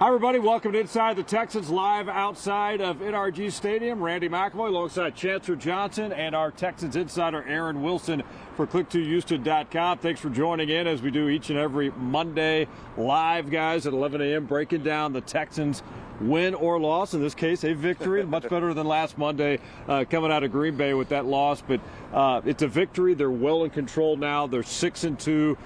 Hi, everybody. Welcome to Inside the Texans, live outside of NRG Stadium. Randy McElroy alongside Chancellor Johnson and our Texans insider, Aaron Wilson, for Click2Houston.com. Thanks for joining in as we do each and every Monday live, guys, at 11 a.m., breaking down the Texans' win or loss. In this case, a victory, much better than last Monday coming out of Green Bay with that loss. But it's a victory. They're well in control now. They're 6-2.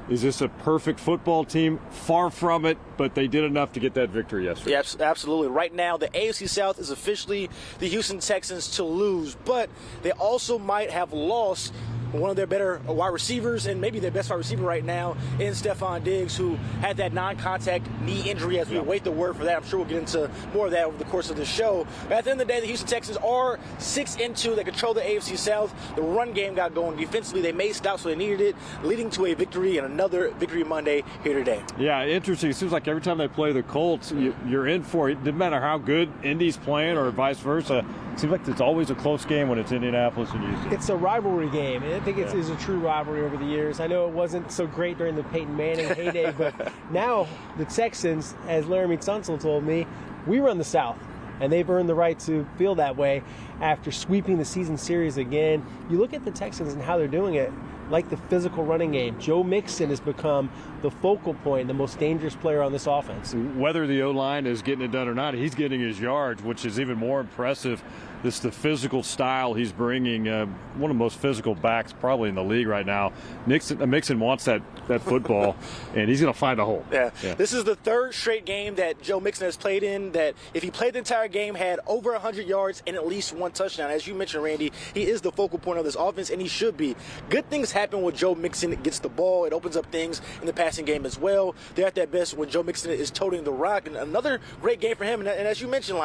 Is this a perfect football team? Far from it, but they did enough to get that victory yesterday. Yeah, absolutely. Right now, the AFC South is officially the Houston Texans to lose, but they also might have lost one of their better wide receivers and maybe their best wide receiver right now in Stefon Diggs, who had that non-contact knee injury as we await the word for that. I'm sure we'll get into more of that over the course of the show. But at the end of the day, the Houston Texans are 6-2. They control the AFC South. The run game got going defensively. They made stops, so they needed it, leading to a victory and another victory Monday here today. Yeah, interesting. It seems like every time they play the Colts, you're in for it. No matter how good Indy's playing or vice versa. It seems like it's always a close game when it's Indianapolis and Houston. It's a rivalry game, and I think it is a true rivalry over the years. I know it wasn't so great during the Peyton Manning heyday, but now the Texans, as Laramie Tunsil told me, we run the South, and they've earned the right to feel that way after sweeping the season series again. You look at the Texans and how they're doing it, like the physical running game. Joe Mixon has become the focal point, the most dangerous player on this offense. Whether the O-line is getting it done or not, he's getting his yards, which is even more impressive. This the physical style he's bringing. One of the most physical backs probably in the league right now. Mixon wants that football, and he's going to find a hole. Yeah. This is the third straight game that Joe Mixon has played in that, if he played the entire game, had over 100 yards and at least one touchdown. As you mentioned, Randy, he is the focal point of this offense, and he should be. Good things happen when Joe Mixon gets the ball. It opens up things in the passing game as well. They're at their best when Joe Mixon is toting the rock, and another great game for him. And as you mentioned,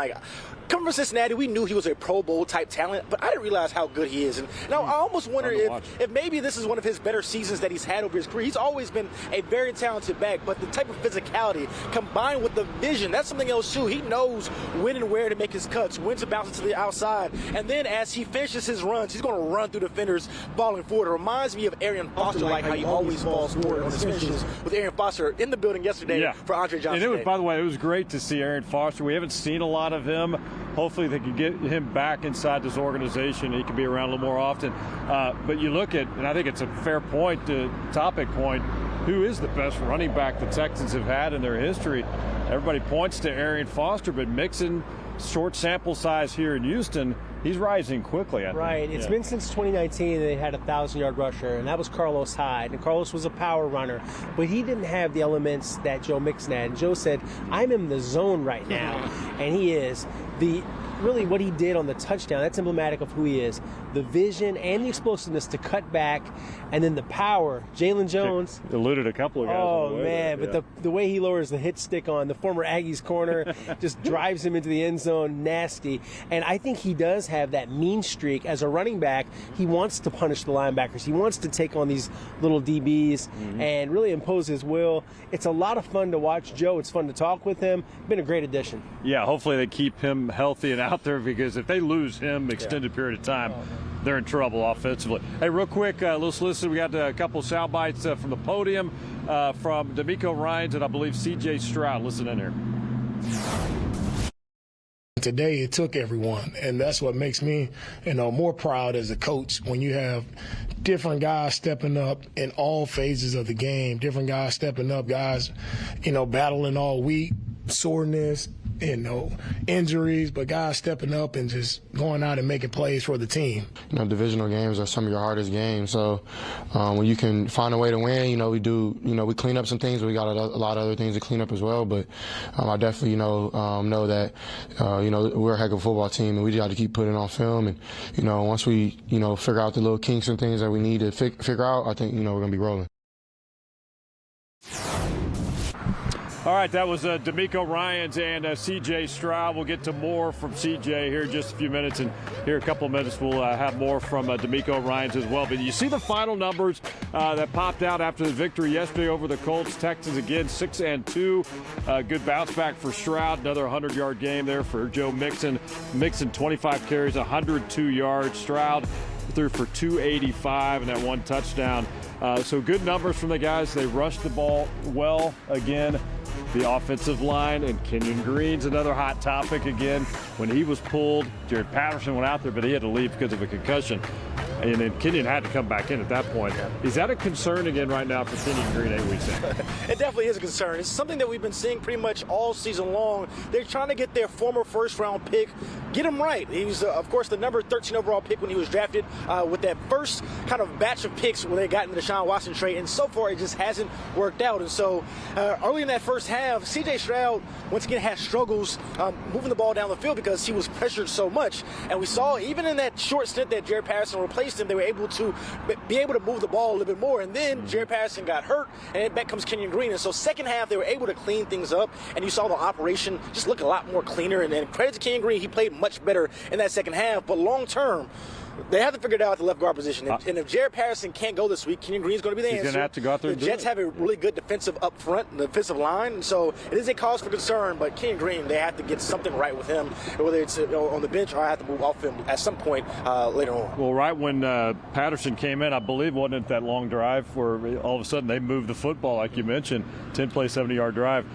coming from Cincinnati, we knew he was a Pro Bowl type talent, but I didn't realize how good he is. And now I almost wonder if maybe this is one of his better seasons that he's had over his career. He's always been a very talented back, but the type of physicality combined with the vision, that's something else too. He knows when and where to make his cuts, when to bounce it to the outside. And then as he finishes his runs, he's going to run through defenders falling forward. It reminds me of Arian Foster, like how he always falls forward on his finishes, with Arian Foster in the building yesterday for Andre Johnson. And it was, by the way, it was great to see Arian Foster. We haven't seen a lot of him. Hopefully they can get him back inside this organization. He can be around a little more often. But you look at, and I think it's a fair point, topic point, who is the best running back the Texans have had in their history? Everybody points to Arian Foster, but Mixon, short sample size here in Houston, he's rising quickly. I think. Right. It's been since 2019 they had a 1,000-yard rusher, and that was Carlos Hyde. And Carlos was a power runner, but he didn't have the elements that Joe Mixon had. And Joe said, I'm in the zone right now, and he is. Really what he did on the touchdown, that's emblematic of who he is. The vision and the explosiveness to cut back, and then the power. Jalen Jones eluded a couple of guys. Oh, man, but the way he lowers the hit stick on the former Aggies corner just drives him into the end zone, nasty. And I think he does have that mean streak as a running back. He wants to punish the linebackers. He wants to take on these little DBs and really impose his will. It's a lot of fun to watch Joe. It's fun to talk with him. Been a great addition. Yeah, hopefully they keep him healthy and out there, because if they lose him extended period of time, they're in trouble offensively. Hey, real quick, let's listen. We got a couple sound bites from the podium from D'Amico Ryans and I believe C.J. Stroud. Listen in here. Today, it took everyone, and that's what makes me, more proud as a coach when you have different guys stepping up in all phases of the game, different guys stepping up, guys, battling all week, soreness, injuries, but guys stepping up and just going out and making plays for the team. Divisional games are some of your hardest games. So when you can find a way to win, we clean up some things. We got a lot of other things to clean up as well. But I definitely know that we're a heck of a football team, and we just got to keep putting on film. And once we figure out the little kinks and things that we need to figure out, I think we're gonna be rolling. All right, that was D'Amico Ryans and C.J. Stroud. We'll get to more from C.J. here in just a few minutes, and here in a couple of minutes we'll have more from D'Amico Ryans as well. But you see the final numbers that popped out after the victory yesterday over the Colts. Texans again 6-2. Good bounce back for Stroud. Another 100-yard game there for Joe Mixon. Mixon 25 carries, 102 yards. Stroud threw for 285 and that one touchdown. So good numbers from the guys. They rushed the ball well again. the offensive line, and Kenyon Green's another hot topic again. When he was pulled, Jared Patterson went out there, but he had to leave because of a concussion. And then Kenyon had to come back in at that point. Is that a concern again right now for Kenyon Green 8 weeks in? It definitely is a concern. It's something that we've been seeing pretty much all season long. They're trying to get their former first-round pick, get him right. He was, of course, the number 13 overall pick when he was drafted with that first kind of batch of picks when they got into the Deshaun Watson trade. And so far, it just hasn't worked out. And so early in that first half, C.J. Stroud, once again, had struggles moving the ball down the field because he was pressured so much. And we saw, even in that short stint that Jared Patterson replaced him, they were able to move the ball a little bit more. And then Jared Patterson got hurt, and back comes Kenyon Green. And so second half, they were able to clean things up, and you saw the operation just look a lot more cleaner. And credit to Kenyon Green, he played much better in that second half. But long term, they have to figure it out at the left guard position. And if Jared Patterson can't go this week, Kenyon Green's going to be the answer. He's going to have to go out there and do it. The Jets have a really good defensive up front, the defensive line. And so it is a cause for concern, but Kenyon Green, they have to get something right with him, whether it's on the bench or I have to move off him at some point later on. Well, right when Patterson came in, I believe, wasn't it that long drive where all of a sudden they moved the football, like you mentioned, 10-play, 70-yard drive.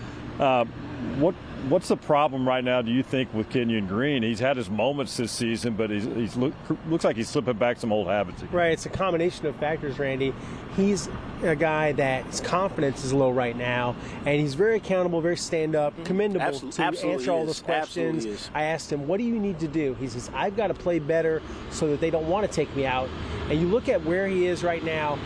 What's the problem right now, do you think, with Kenyon Green? He's had his moments this season, but he's looks like he's slipping back some old habits again. Right, it's a combination of factors, Randy. He's a guy that his confidence is low right now, and he's very accountable, very stand-up, commendable to answer all those questions. I asked him, what do you need to do? He says, I've got to play better so that they don't want to take me out. And you look at where he is right now,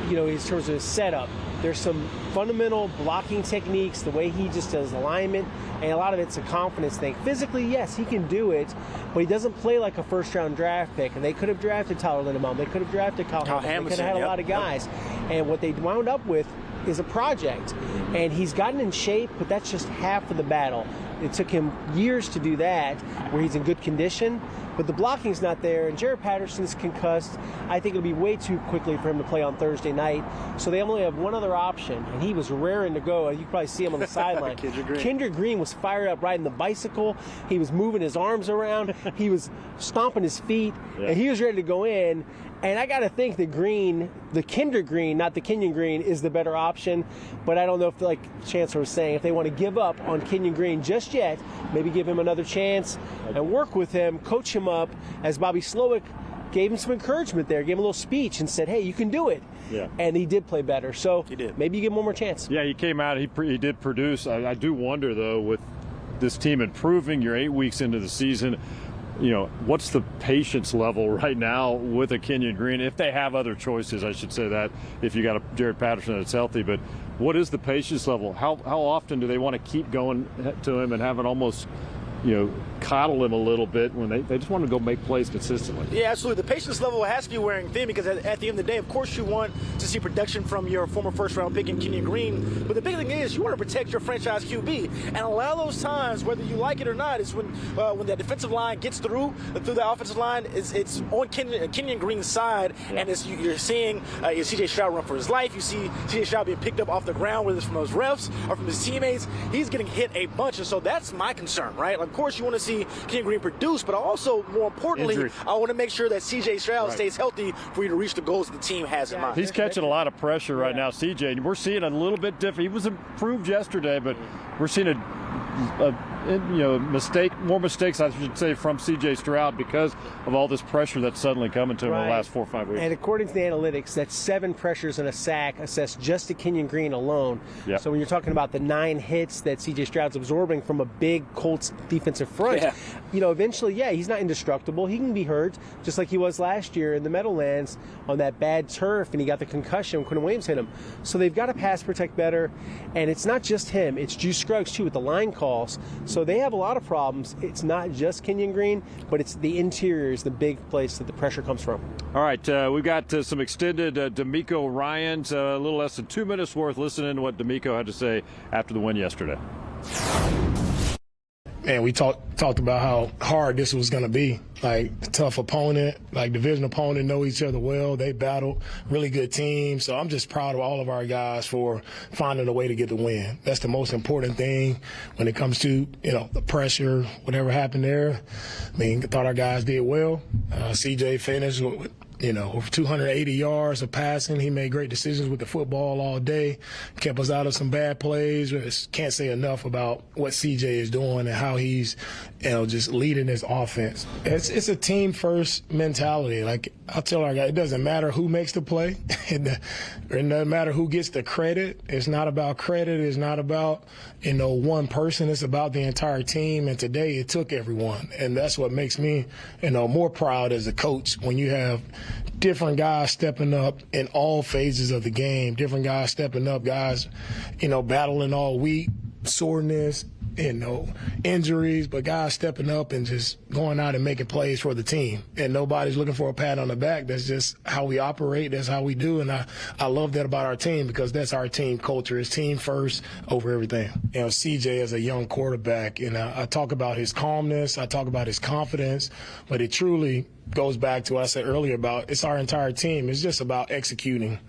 you know, in terms of his setup, there's some fundamental blocking techniques, the way he just does alignment, and a lot of it's a confidence thing. Physically, yes, he can do it, but he doesn't play like a first-round draft pick. And they could have drafted Tyler Linderbaum. They could have drafted Kyle Hamilton. They could have had a lot of guys. And what they wound up with is a project. And he's gotten in shape, but that's just half of the battle. It took him years to do that, where he's in good condition, but the blocking's not there, and Jared Patterson's concussed. I think it'll be way too quickly for him to play on Thursday night. So they only have one other option, and he was raring to go. You can probably see him on the sideline. Kendrick Green was fired up riding the bicycle. He was moving his arms around. He was stomping his feet, and he was ready to go in. And I got to think the Kendrick Green, not the Kenyon Green, is the better option. But I don't know if, like Chancellor was saying, if they want to give up on Kenyon Green just yet, maybe give him another chance and work with him, coach him up, as Bobby Slowick gave him some encouragement there, gave him a little speech and said, hey, you can do it. Yeah. And he did play better. So maybe you give him one more chance. Yeah, he came out, he did produce. I do wonder, though, with this team improving, you're 8 weeks into the season, you know, what's the patience level right now with a Kenyon Green? If they have other choices, I should say that, if you got a Jared Patterson that's healthy. But what is the patience level? How often do they want to keep going to him and have it almost, you know, coddle him a little bit when they just want to go make plays consistently? Yeah, absolutely. The patience level has to be wearing thin because at the end of the day, of course, you want to see production from your former first-round pick in Kenyon Green. But the big thing is you want to protect your franchise QB. And a lot of those times, whether you like it or not, is when that defensive line gets through the offensive line, it's on Kenyon Green's side, and you're seeing C.J. Stroud run for his life. You see C.J. Stroud being picked up off the ground, whether it's from those refs or from his teammates. He's getting hit a bunch, and so that's my concern, right? Of course, you want to see Kenyon Green produce, but also, more importantly, I want to make sure that C.J. Stroud stays healthy for you to reach the goals that the team has in mind. He's catching a lot of pressure right now, C.J. And we're seeing a little bit different. He was improved yesterday, but we're seeing more mistakes, I should say, from C.J. Stroud because of all this pressure that's suddenly coming to him in the last 4 or 5 weeks. And according to the analytics, that's 7 pressures and a sack assessed just to Kenyon Green alone. Yep. So when you're talking about the 9 hits that C.J. Stroud's absorbing from a big Colts defensive front, you know, eventually, he's not indestructible. He can be hurt, just like he was last year in the Meadowlands on that bad turf, and he got the concussion when Quinn Williams hit him. So they've got to pass protect better, and it's not just him. It's Juice Scruggs, too, with the line calls. So they have a lot of problems. It's not just Kenyon Green, but it's the interior is the big place that the pressure comes from. All right, we've got some extended D'Amico Ryans, a little less than 2 minutes worth listening to what D'Amico had to say after the win yesterday. Man, we talked about how hard this was going to be. Like, tough opponent, like division opponent, know each other well. They battled, really good team. So I'm just proud of all of our guys for finding a way to get the win. That's the most important thing when it comes to, you know, the pressure, whatever happened there. I mean, I thought our guys did well. CJ finished with over 280 yards of passing. He made great decisions with the football all day, kept us out of some bad plays. Just can't say enough about what CJ is doing and how he's, just leading this offense. It's a team-first mentality. Like, I'll tell our guys, it doesn't matter who makes the play. It doesn't matter who gets the credit. It's not about credit. It's not about, one person. It's about the entire team. And today it took everyone. And that's what makes me, more proud as a coach when you have different guys stepping up in all phases of the game, different guys stepping up, guys, battling all week, soreness, injuries, but guys stepping up and just going out and making plays for the team. And nobody's looking for a pat on the back. That's just how we operate. That's how we do. And I love that about our team because that's our team culture. It's team first over everything. CJ as a young quarterback, I talk about his calmness. I talk about his confidence, but it truly goes back to what I said earlier about it's our entire team. It's just about executing,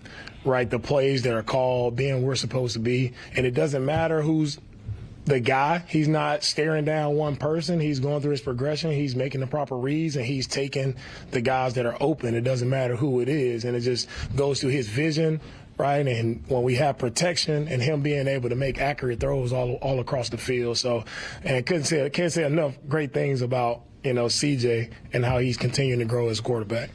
right, the plays that are called, being where we're supposed to be. And it doesn't matter who's the guy. He's not staring down one person. He's going through his progression. He's making the proper reads, and he's taking the guys that are open. It doesn't matter who it is, and it just goes to his vision, right? And when we have protection and him being able to make accurate throws all across the field. So, and I can't say enough great things about, CJ and how he's continuing to grow as a quarterback.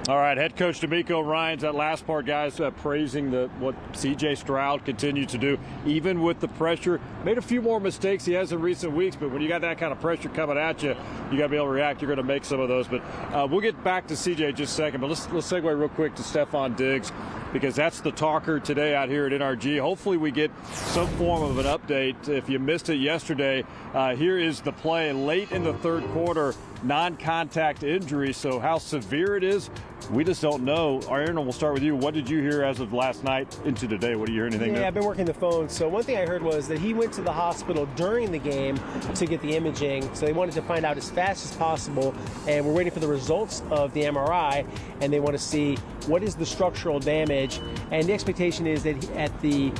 All right, head coach D'Amico Ryans, that last part, guys, praising what C.J. Stroud continued to do, even with the pressure. Made a few more mistakes he has in recent weeks, but when you got that kind of pressure coming at you, you got to be able to react. You're going to make some of those. But we'll get back to C.J. in just a second. But let's segue real quick to Stefon Diggs, because that's the talker today out here at NRG. Hopefully we get some form of an update. If you missed it yesterday, here is the play late in the third quarter, non-contact injury. So how severe it is, we just don't know. Aaron, we'll start with you. What did you hear as of last night into today? What do you hear? Anything there? I've been working the phone. So one thing I heard was that he went to the hospital during the game to get the imaging. So they wanted to find out as fast as possible. And we're waiting for the results of the MRI. And they want to see what is the structural damage. And the expectation is that at the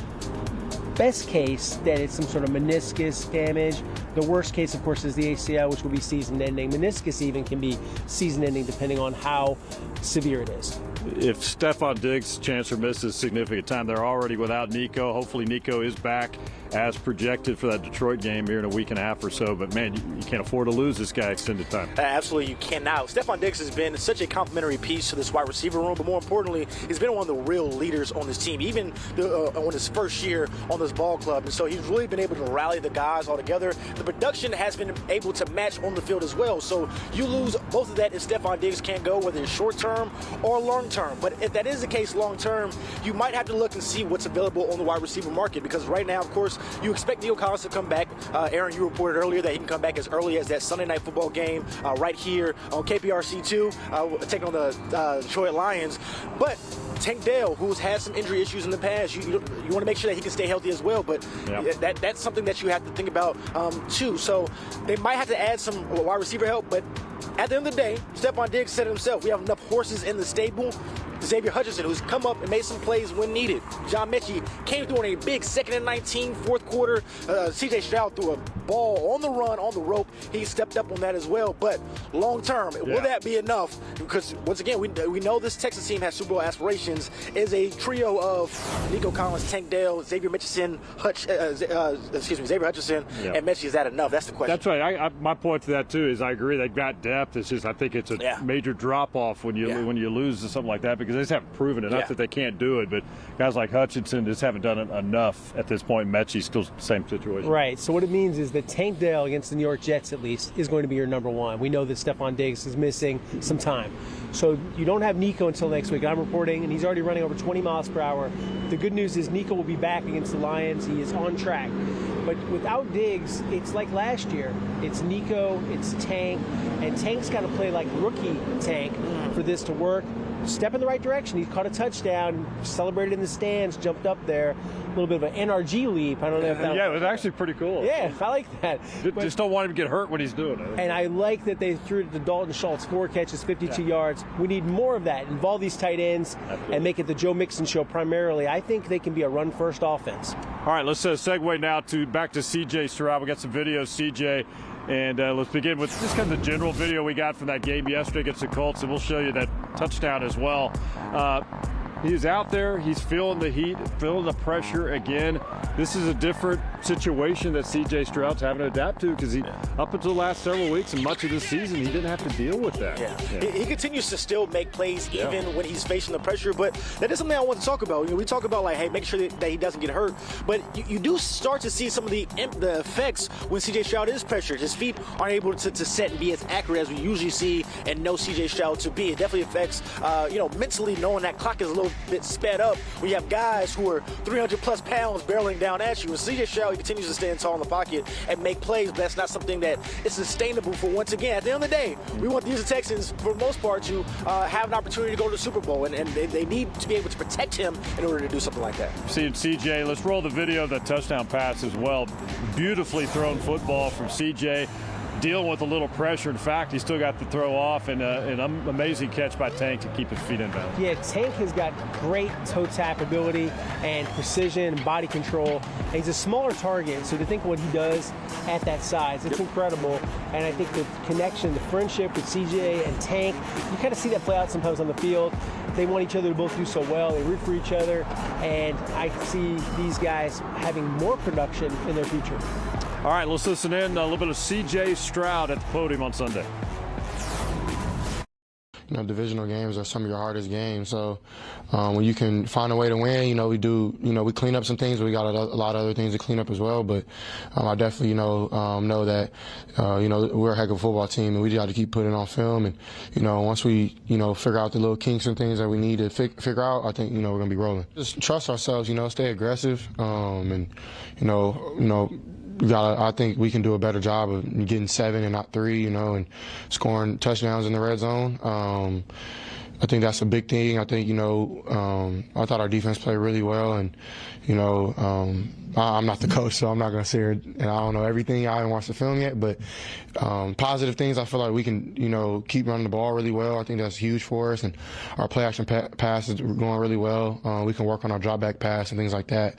best case, that it's some sort of meniscus damage. The worst case, of course, is the ACL, which will be season-ending. Meniscus even can be season-ending depending on how severe it is. If Stefon Diggs' Chancellor misses significant time, they're already without Nico. Hopefully Nico is back as projected for that Detroit game here in a week and a half or so. But, man, you can't afford to lose this guy extended time. Absolutely, you cannot. Stefon Diggs has been such a complimentary piece to this wide receiver room, but more importantly, he's been one of the real leaders on this team, even on his first year on this ball club. And so he's really been able to rally the guys all together. The production has been able to match on the field as well. So you lose both of that if Stefon Diggs can't go, whether it's short-term or long-term. But if that is the case long-term, you might have to look and see what's available on the wide receiver market, because right now, of course, you expect Neil Collins to come back. Aaron, you reported earlier that he can come back as early as that Sunday Night Football game right here on KPRC2, taking on the Detroit Lions. But Tank Dell, who's had some injury issues in the past, you want to make sure that he can stay healthy as well. But that's something that you have to think about too. So they might have to add some wide receiver help. But at the end of the day, Stefon Diggs said it himself, we have enough horses in the stable. Xavier Hutchinson, who's come up and made some plays when needed. John Mechie came through on a big 2nd and 19 fourth quarter. C.J. Stroud threw a ball on the run, on the rope. He stepped up on that as well. But long term, will that be enough? Because once again, we know this Texas team has Super Bowl aspirations. Is a trio of Nico Collins, Tank Dell, Xavier Hutchinson, Xavier Hutchinson, and Mechie. Is that enough? That's the question. That's right. My point to that too is I agree they've got depth. It's just I think it's a major drop off when you lose to something like that, because they just haven't proven it. Not that they can't do it, but guys like Hutchinson just haven't done it enough at this point. Mechie's still the same situation. Right. So what it means is that Tank Dell against the New York Jets, at least, is going to be your number one. We know that Stefon Diggs is missing some time. So you don't have Nico until next week. I'm reporting, and he's already running over 20 miles per hour. The good news is Nico will be back against the Lions. He is on track. But without Diggs, it's like last year. It's Nico, it's Tank, and Tank's got to play like rookie Tank for this to work. Step in the right direction. He caught a touchdown, celebrated in the stands, jumped up there. A little bit of an NRG leap. I don't know if that. Yeah, it was actually pretty cool. Yeah, I like that. Just don't want him to get hurt when he's doing it. And I like that they threw it to Dalton Schultz, 4 catches, 52 yards. We need more of that. Involve these tight ends and make it the Joe Mixon show primarily. I think they can be a run-first offense. All right, let's segue now back to C.J. Stroud. We got some videos, C.J. And let's begin with just kind of the general video we got from that game yesterday against the Colts, and we'll show you that touchdown as well. He's out there. He's feeling the heat, feeling the pressure again. This is a different situation that C.J. Stroud's having to adapt to because up until the last several weeks and much of this season, he didn't have to deal with that. Yeah. He continues to still make plays even when he's facing the pressure, but that is something I want to talk about. We talk about, like, hey, make sure that he doesn't get hurt, but you do start to see some of the effects when C.J. Stroud is pressured. His feet aren't able to set and be as accurate as we usually see and know C.J. Stroud to be. It definitely affects, mentally knowing that clock is a little bit sped up. We have guys who are 300-plus pounds barreling down at you. And C.J. Stroud, he continues to stand tall in the pocket and make plays, but that's not something that is sustainable for, once again, at the end of the day, we want the Houston Texans, for the most part, to have an opportunity to go to the Super Bowl, and they need to be able to protect him in order to do something like that. See, C.J., let's roll the video of that touchdown pass as well. Beautifully thrown football from C.J., dealing with a little pressure. In fact, he still got the throw off, and an amazing catch by Tank to keep his feet in bounds. Yeah, Tank has got great toe tap ability and precision and body control. And he's a smaller target, so to think what he does at that size, it's incredible. And I think the connection, the friendship with CJ and Tank, you kind of see that play out sometimes on the field. They want each other to both do so well. They root for each other, and I see these guys having more production in their future. All right, let's listen in a little bit of C.J. Stroud at the podium on Sunday. Divisional games are some of your hardest games. So when you can find a way to win, we clean up some things. We got a lot of other things to clean up as well. But I definitely, know that, we're a heck of a football team, and we got to keep putting on film. And, once we, figure out the little kinks and things that we need to figure out, I think, we're going to be rolling. Just trust ourselves, stay aggressive, and, I think we can do a better job of getting 7 and not 3, and scoring touchdowns in the red zone. I think that's a big thing. I think, I thought our defense played really well, and, I'm not the coach, so I'm not going to sit here and I don't know everything. I haven't watched the film yet, but positive things, I feel like we can, keep running the ball really well. I think that's huge for us, and our play action pass is going really well. We can work on our drop back pass and things like that.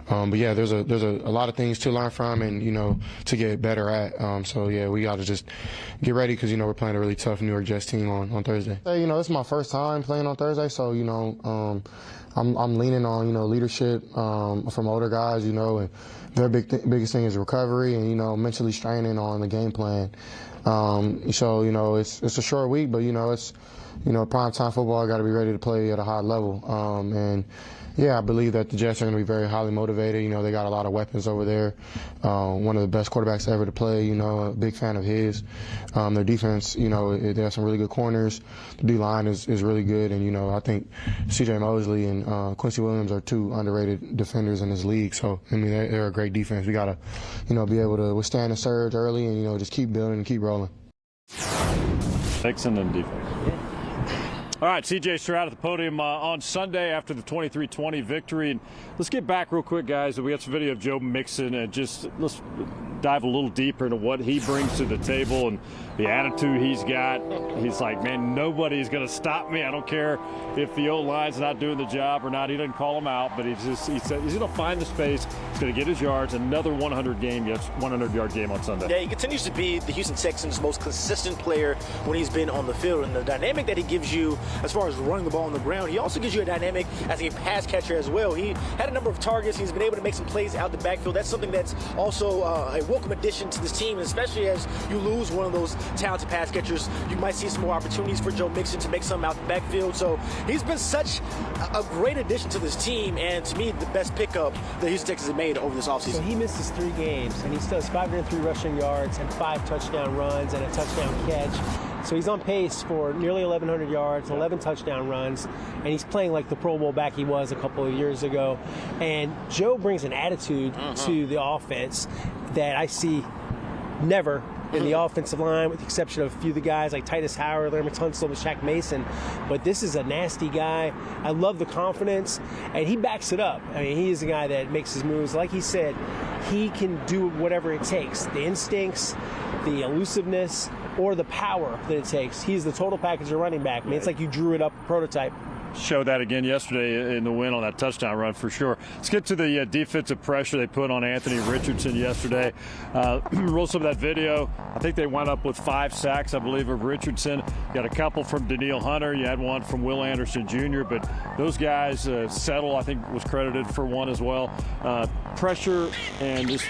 But yeah, there's a lot of things to learn from and, to get better at. So yeah, we got to just get ready because, we're playing a really tough New York Jets team on Thursday. Hey, this is my first time playing on Thursday, so, I'm leaning on, leadership from older guys, and their biggest thing is recovery and, mentally straining on the game plan. So, it's a short week, but, it's, prime time football, got to be ready to play at a high level. And yeah, I believe that the Jets are going to be very highly motivated. They got a lot of weapons over there. One of the best quarterbacks ever to play, a big fan of his. Their defense, they have some really good corners. The D-line is really good. And, I think C.J. Mosley and Quincy Williams are 2 underrated defenders in this league. So, they're a great defense. We got to, be able to withstand the surge early and, just keep building and keep rolling. Mixon and defense. All right, C.J. Stroud at the podium on Sunday after the 23-20 victory. And let's get back real quick, guys. We got some video of Joe Mixon, and let's dive a little deeper into what he brings to the table and the attitude he's got. He's like, man, nobody's going to stop me. I don't care if the O-line's not doing the job or not. He doesn't call him out, but he said he's going to find the space. He's going to get his yards. Another 100-yard game on Sunday. Yeah, he continues to be the Houston Texans' most consistent player when he's been on the field. And the dynamic that he gives you as far as running the ball on the ground, he also gives you a dynamic as a pass catcher as well. He had a number of targets. He's been able to make some plays out the backfield. That's something that's also a welcome addition to this team, and especially as you lose one of those talented pass catchers, you might see some more opportunities for Joe Mixon to make some out the backfield. So he's been such a great addition to this team, and to me, the best pickup that Houston Texans have made over this offseason. So he misses 3 games, and he still has 503 rushing yards and 5 touchdown runs and a touchdown catch. So he's on pace for nearly 1,100 yards, 11 touchdown runs, and he's playing like the Pro Bowl back he was a couple of years ago. And Joe brings an attitude to the offense that I see never in the offensive line, with the exception of a few of the guys like Titus Howard, Larry Tunsil, and Shaq Mason. But this is a nasty guy. I love the confidence, and he backs it up. I mean, he is a guy that makes his moves. Like he said, he can do whatever it takes. The instincts, the elusiveness, or the power that it takes. He's the total package of running back. I mean, it's like you drew it up, prototype. showed that again yesterday in the win on that touchdown run for sure. Let's get to the defensive pressure they put on Anthony Richardson yesterday. Roll some of that video. I think they wound up with 5 sacks, I believe, of Richardson. You got a couple from Danielle Hunter. You had one from Will Anderson Jr., but those guys, Settle, I think, was credited for one as well. Pressure and just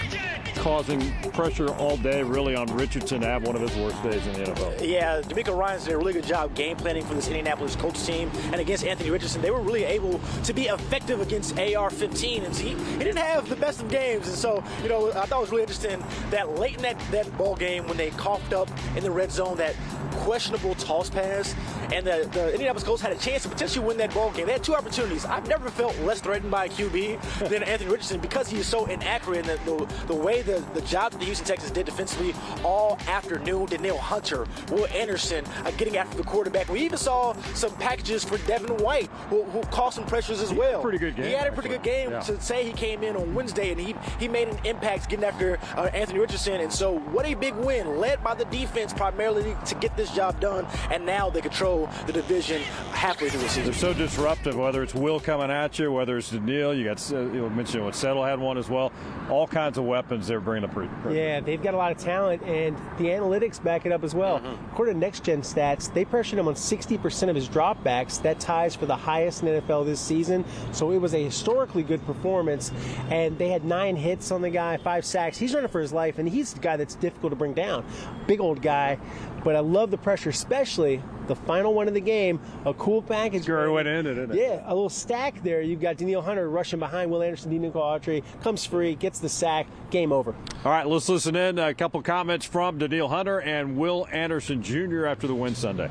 causing pressure all day really on Richardson to have one of his worst days in the NFL. Yeah, DeMeco Ryans did a really good job game planning for this Indianapolis Colts team, and against Anthony Richardson, they were really able to be effective against AR-15, and he didn't have the best of games, and so, you know, I thought it was really interesting that late in that ball game when they coughed up in the red zone that questionable toss pass, and the Indianapolis Colts had a chance to potentially win that ball game. They had 2 opportunities. I've never felt less threatened by a QB than Anthony Richardson because he is so inaccurate, and the way the job that the Houston Texans did defensively all afternoon. Danielle Hunter, Will Anderson getting after the quarterback. We even saw some packages for Devin White who caused some pressures as well. Pretty good game. He had a pretty good game to say he came in on Wednesday, and he made an impact getting after Anthony Richardson. And so what a big win, led by the defense primarily to get this job done, and now they control the division halfway through the season. They're so disruptive, whether it's Will coming at you, whether it's Danielle, you got, you mentioned what Settle had one as well. All kinds of weapons they're bringing up. Yeah, they've got a lot of talent, and the analytics back it up as well. According to Next Gen Stats, they pressured him on 60% of his dropbacks. That ties for the highest in NFL this season. So it was a historically good performance, and they had 9 hits on the guy, 5 sacks. He's running for his life, and he's the guy that's difficult to bring down. Big old guy, but I love the pressure, especially the final one of the game. A cool package. Gary went in it, didn't it? Yeah, a little stack there. You've got Danielle Hunter rushing behind Will Anderson, Denico Autry, comes free, gets the sack, game over. All right, let's listen in. A couple comments from Danielle Hunter and Will Anderson Jr. after the win Sunday.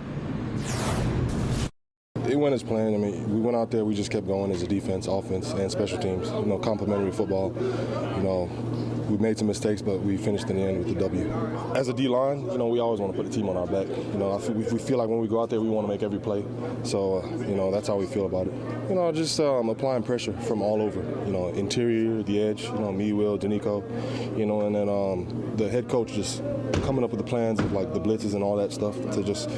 It went as planned. I mean, we went out there, we just kept going as a defense, offense, and special teams. You know, complementary football. You know, we made some mistakes, but we finished in the end with the W. As a D-line, you know, we always want to put the team on our back. You know, we feel like when we go out there, we want to make every play. So, you know, that's how we feel about it. You know, just applying pressure from all over. You know, interior, the edge. You know, me, Will, Danico. You know, and then the head coach just coming up with the plans of like the blitzes and all that stuff to just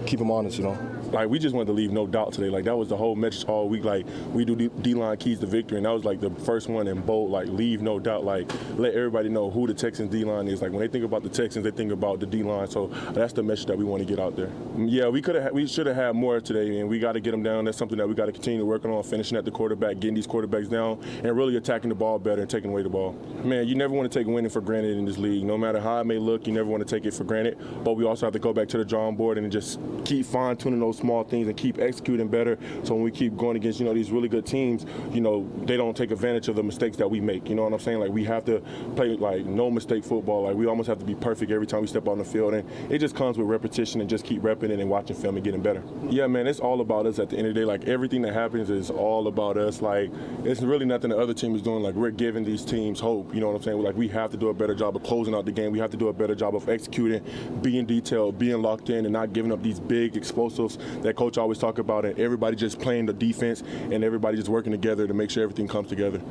keep them honest. You know. Like, we just wanted to leave no doubt today. Like, that was the whole message all week. Like, we do D-line keys to victory, and that was, like, the first one in bold, like, leave no doubt. Like, let everybody know who the Texans D-line is. Like, when they think about the Texans, they think about the D-line. So that's the message that we want to get out there. Yeah, we should have had more today, and we got to get them down. That's something that we got to continue working on, finishing at the quarterback, getting these quarterbacks down, and really attacking the ball better and taking away the ball. Man, you never want to take winning for granted in this league. No matter how it may look, you never want to take it for granted. But we also have to go back to the drawing board and just keep fine-tuning those small things and keep executing better, so when we keep going against, you know, these really good teams, you know, they don't take advantage of the mistakes that we make. You know what I'm saying? Like, we have to play like no mistake football. Like, we almost have to be perfect every time we step on the field, and it just comes with repetition and just keep repping it and watching film and getting better. Yeah, man, it's all about us at the end of the day. Like, everything that happens is all about us. Like, it's really nothing the other team is doing. Like, we're giving these teams hope. You know what I'm saying? Like, we have to do a better job of closing out the game. We have to do a better job of executing, being detailed, being locked in, and not giving up these big explosives that coach always talk about, and everybody just playing the defense and everybody just working together to make sure everything comes together.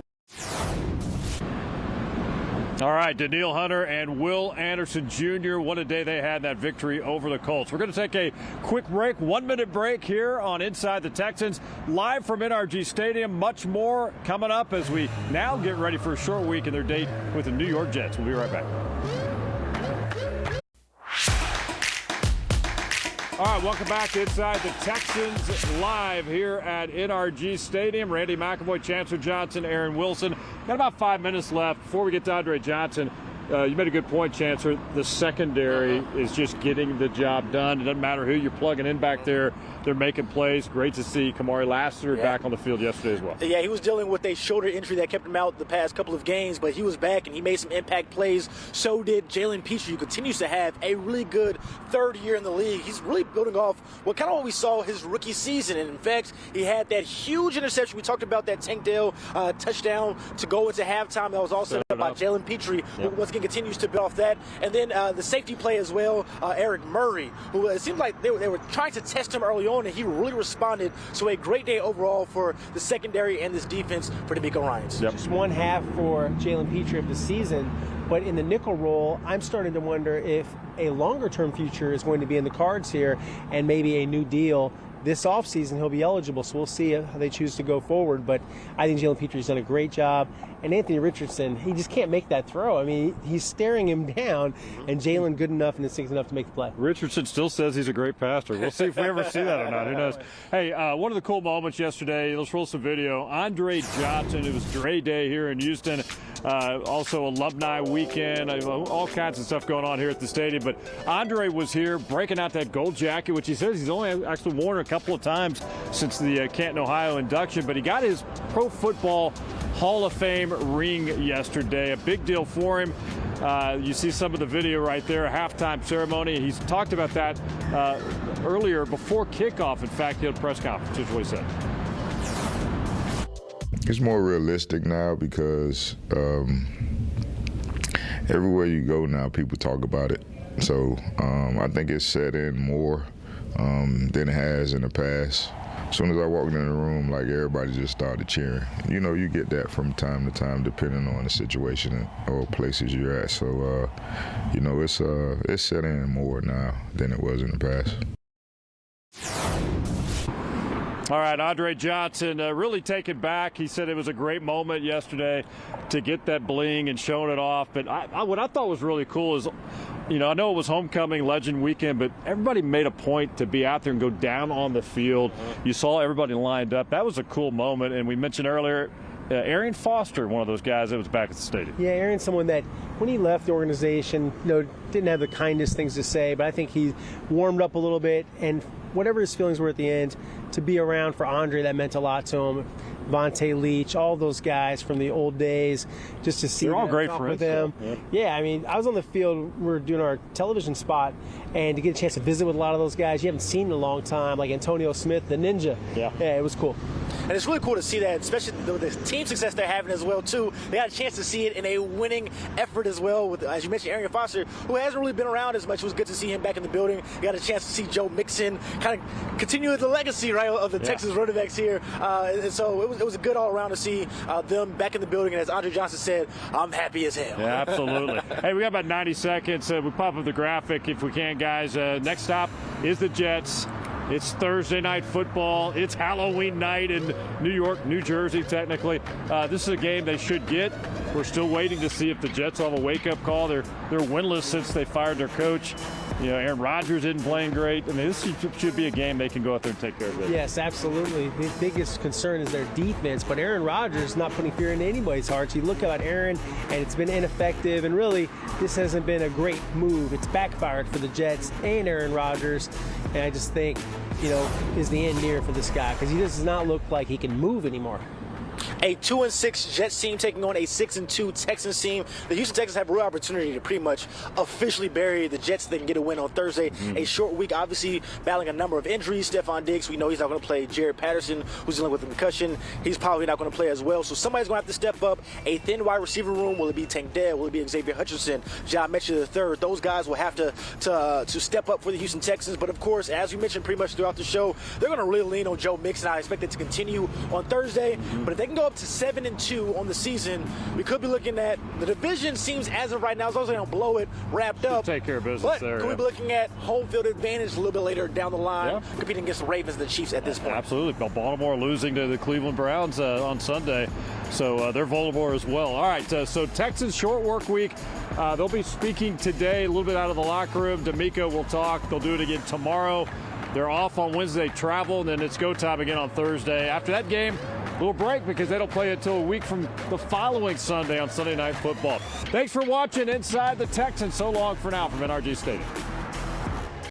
All right, Danielle Hunter and Will Anderson Jr., what a day they had, that victory over the Colts. We're going to take a quick break, 1-minute break here on Inside the Texans, live from NRG Stadium. Much more coming up as we now get ready for a short week in their date with the New York Jets. We'll be right back. All right, welcome back to Inside the Texans, live here at NRG Stadium. Randy McAvoy, Chancellor Johnson, Aaron Wilson. Got about 5 minutes left before we get to Andre Johnson. You made a good point, Chancellor. The secondary is just getting the job done. It doesn't matter who you're plugging in back there. They're making plays. Great to see Kamari Lassiter back on the field yesterday as well. Yeah, he was dealing with a shoulder injury that kept him out the past couple of games, but he was back and he made some impact plays. So did Jalen Petrie, who continues to have a really good third year in the league. He's really building off what we saw his rookie season. And in fact, he had that huge interception. We talked about that Tank Dell touchdown to go into halftime. That was all set up by Jalen Petrie, who once again continues to build off that. And then the safety play as well, Eric Murray, who it seemed like they were trying to test him early on, and he really responded. So a great day overall for the secondary and this defense for DeMeco Ryans. Just one half for Jalen Petrie of the season. But in the nickel role, I'm starting to wonder if a longer-term future is going to be in the cards here, and maybe a new deal. This offseason, he'll be eligible, so we'll see how they choose to go forward. But I think Jalen Petre's done a great job. And Anthony Richardson, he just can't make that throw. I mean, he's staring him down, and Jalen good enough and instinctive enough to make the play. Richardson still says he's a great passer. We'll see if we ever see that or not. Who knows? Hey, one of the cool moments yesterday, let's roll some video. Andre Johnson, it was Dre Day here in Houston. Also alumni weekend, all kinds of stuff going on here at the stadium. But Andre was here breaking out that gold jacket, which he says he's only actually worn a couple of times since the Canton, Ohio induction. But he got his Pro Football Hall of Fame ring yesterday. A big deal for him. You see some of the video right there, a halftime ceremony. He's talked about that earlier before kickoff. In fact, he had a press conference. Here's what he said. It's more realistic now because everywhere you go now, people talk about it. So I think it's set in more than it has in the past. As soon as I walked in the room, like, everybody just started cheering. You know, you get that from time to time depending on the situation or places you're at. So, you know, it's set in more now than it was in the past. All right, Andre Johnson really taken back. He said it was a great moment yesterday to get that bling and showing it off. But what I thought was really cool is, you know, I know it was homecoming legend weekend, but everybody made a point to be out there and go down on the field. You saw everybody lined up. That was a cool moment. And we mentioned earlier, Arian Foster, one of those guys that was back at the stadium. Yeah, Arian's someone that when he left the organization, you know, didn't have the kindest things to say, but I think he warmed up a little bit, and whatever his feelings were at the end, to be around for Andre, that meant a lot to him. Vontae Leach, all those guys from the old days, just to see They're all them, great talk friends, with them. Yeah, I mean, I was on the field, we were doing our television spot, and to get a chance to visit with a lot of those guys you haven't seen in a long time, like Antonio Smith, the Ninja. Yeah, it was cool. And it's really cool to see that, especially the team success they're having as well, too. They got a chance to see it in a winning effort as well, with, as you mentioned, Arian Foster, who hasn't really been around as much. It was good to see him back in the building. We got a chance to see Joe Mixon kind of continue the legacy, right, of the Texas running backs here. And so it was a good all-around to see them back in the building. And as Andre Johnson said, I'm happy as hell. Yeah, absolutely. Hey, we got about 90 seconds. We pop up the graphic if we can, guys. Next stop is the Jets. It's Thursday night football. It's Halloween night in New York, New Jersey, technically. This is a game they should get. We're still waiting to see if the Jets will have a wake-up call. They're winless since they fired their coach. You know, Aaron Rodgers isn't playing great. I mean, this should be a game they can go out there and take care of it. Yes, absolutely. The biggest concern is their defense, but Aaron Rodgers not putting fear into anybody's hearts. You look at Aaron, and it's been ineffective, and really, this hasn't been a great move. It's backfired for the Jets and Aaron Rodgers, and I just think, you know, is the end near for this guy? Because he does not look like he can move anymore. A 2-6 Jets team taking on a 6-2 Texans team. The Houston Texans have a real opportunity to pretty much officially bury the Jets. They can get a win on Thursday. A short week, obviously, battling a number of injuries. Stefon Diggs, we know he's not going to play. Jared Patterson, who's dealing with a concussion, he's probably not going to play as well. So somebody's going to have to step up. A thin wide receiver room. Will it be Tank Dell? Will it be Xavier Hutchinson? John Mitchell III? Those guys will have to step up for the Houston Texans. But, of course, as we mentioned pretty much throughout the show, they're going to really lean on Joe Mixon. I expect it to continue on Thursday. But if they can go up to 7-2 on the season, we could be looking at the division. Seems as of right now, as long as they don't blow it, wrapped up. Take care of business but there. Could we be looking at home field advantage a little bit later down the line, competing against the Ravens and the Chiefs at this point? Absolutely. Baltimore losing to the Cleveland Browns on Sunday, so they're vulnerable as well. All right, so Texans short work week. They'll be speaking today, a little bit out of the locker room. D'Amico will talk. They'll do it again tomorrow. They're off on Wednesday, travel, and then it's go time again on Thursday. After that game, a little break because they don't play until a week from the following Sunday on Sunday Night Football. Thanks for watching Inside the Texans. So long for now from NRG Stadium.